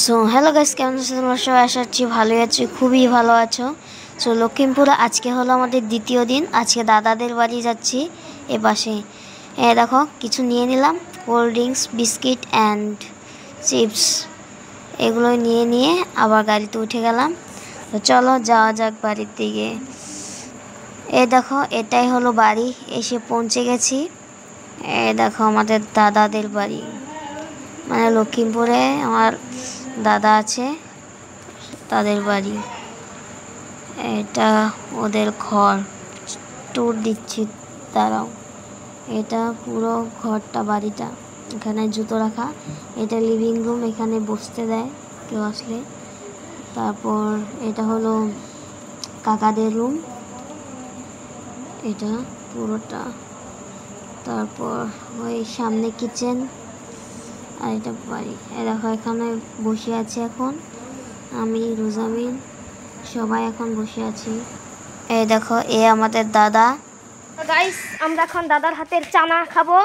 So hello guys, কেমন আছো তোমরা সবাই? আশা করছি ভালোই আছো, খুবই ভালো আছো। সো লক্ষ্মীমপুরে আজকে হলো আমাদের দ্বিতীয় দিন। আজকে দাদাদের বাড়ি যাচ্ছি এ পাশে। দেখো কিছু নিয়ে নিলাম, cold drinks, biscuit and chips. এগুলো নিয়ে আবার গাড়িতে উঠে গেলাম। তো চলো যাওয়া যাক বাড়ির দিকে। দেখো এটাই হলো বাড়ি, এসে পৌঁছে গেছি। দেখো আমাদের দাদাদের বাড়ি, মানে লক্ষ্মীমপুরে আমার দাদা আছে, তাদের বাড়ি। এটা ওদের ঘর, ট্যুর দিচ্ছি তারাও। এটা পুরো ঘরটা, বাড়িটা। এখানে জুতো রাখা, এটা লিভিং রুম, এখানে বসতে দেয় কেউ আসলে। তারপর এটা হলো কাকাদের রুম, এটা পুরোটা। তারপর ওই সামনে কিচেন, আর এটা বাড়ি। দেখো এখানে বসে আছি এখন আমি, রোজামিন, সবাই এখন বসে আছি। এই দেখো আমাদের দাদা। গাইস, আমরা এখন দাদার হাতের চানা খাবো।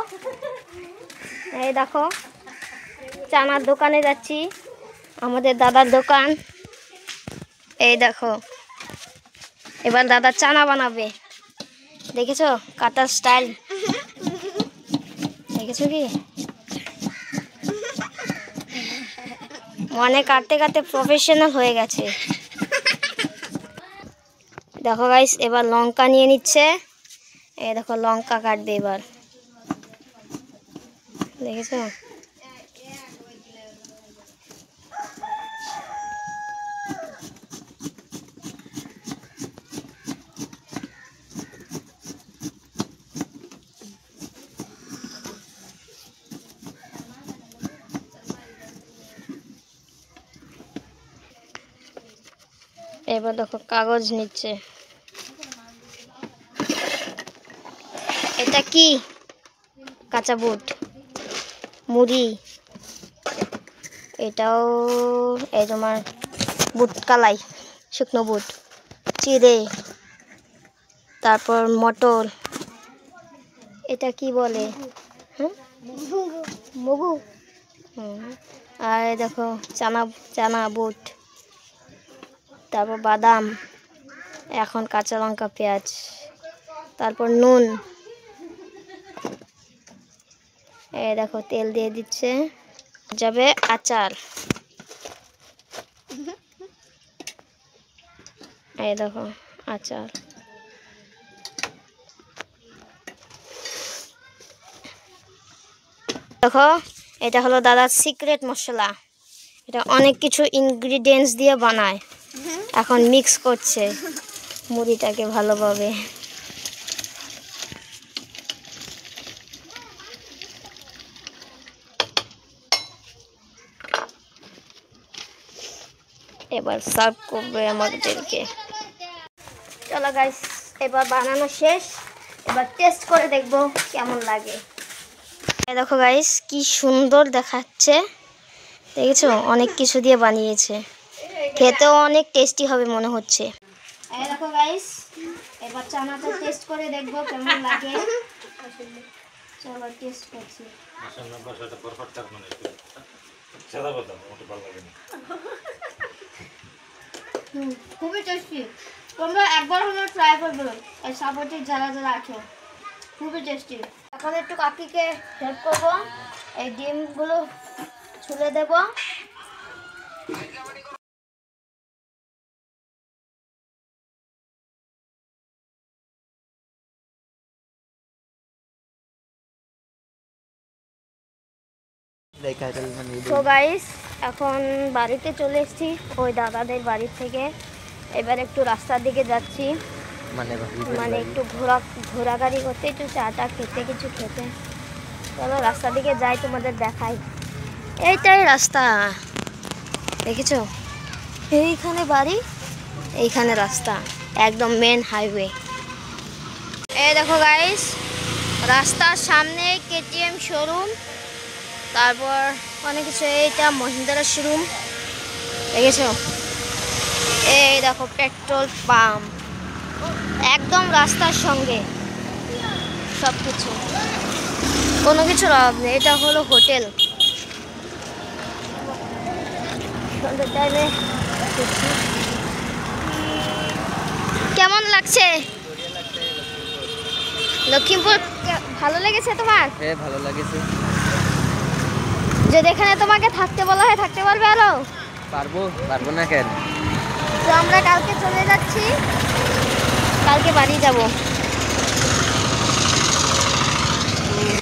এই দেখো চানার দোকানে যাচ্ছি, আমাদের দাদার দোকান। এই দেখো এবার দাদা চানা বানাবে, দেখেছো কাটার স্টাইল, দেখেছো কি? মানে কাটতে কাটতে প্রফেশনাল হয়ে গেছে। দেখো গাইস এবার লঙ্কা নিয়ে নিচ্ছে। এই দেখো লঙ্কা কাটবে এবার, দেখেছো? এবার দেখো কাগজ নিচ্ছে। এটা কি? কাঁচা বুট, মুড়ি। এটাও এই তোমার বুট কালাই, শুকনো বুট, চিড়ে, তারপর মটর। এটা কি বলে? মুগু। আর দেখো চানা, চানা বুট, তারপর বাদাম, এখন কাঁচা লঙ্কা, পেঁয়াজ, তারপর নুন। এই দেখো তেল দিয়ে দিচ্ছে, যাবে আচার। এই দেখো আচার। দেখো এটা হলো দাদার সিক্রেট মশলা, এটা অনেক কিছু ইনগ্রিডিয়েন্টস দিয়ে বানায়। এখন মিক্স করছে মুড়িটাকে ভালোভাবে। এবার সার্ভ করবে আমাদেরকে। চলো গাইস এবার বানানো শেষ, এবার টেস্ট করে দেখবো কেমন লাগে। দেখো গাইস কি সুন্দর দেখাচ্ছে, দেখেছো? অনেক কিছু দিয়ে বানিয়েছে, খেতেও অনেক টেস্টি হবে মনে হচ্ছে। এই দেখো গাইস এবার চানাটা টেস্ট করে দেখবো কেমন লাগে। চলো টেস্ট করছি। খুবই টেস্টি, তোমরা একবার হলো ট্রাই করবে এই সাপোর্টে যারা যারা আছো, খুবই টেস্টি। এখন একটু কাকিকে হেল্প করবো, এই ডিমগুলো ছুলে দেব। তো গাইস এখন বাড়িতে চলে এসেছি ওই দাদাদের বাড়ি থেকে। এবার একটু রাস্তার দিকে যাচ্ছি, মানে একটু ঘোরাঘুরি করতে, একটু চাটা খেতে, কিছু খেতে। চলো রাস্তার দিকে যাই, তোমাদের দেখাই। এইটাই রাস্তা, দেখেছো? এইখানে বাড়ি, এইখানে রাস্তা, একদম মেন হাইওয়ে। এই দেখো গাইস রাস্তার সামনে কেটিএম শোরুম, তারপর অনেক কিছু। এইটা মহিন্দ্রা শোরুম, দেখেছো? এই দেখো পেট্রোল পাম্প, একদম রাস্তার সঙ্গে সব কিছু, কোনো কিছুর অভাব নেই। এটা হলো হোটেল। সন্ধ্যের টাইমে কেমন লাগছে? লক্ষ্মীমপুর ভালো লেগেছে তোমার? হ্যাঁ ভালো লাগেছে। যদি এখানে তোমাকে থাকতে বলা হয় থাকতে পারবে আরো? পারবো না কেন? তো আমরা কালকে চলে যাচ্ছি, কালকে বাড়ি যাব।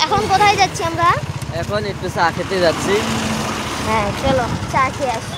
এখন কোথায় যাচ্ছি আমরা? এখন একটু চা খেতে যাচ্ছি। হ্যাঁ চলো চা খেয়ে আসি।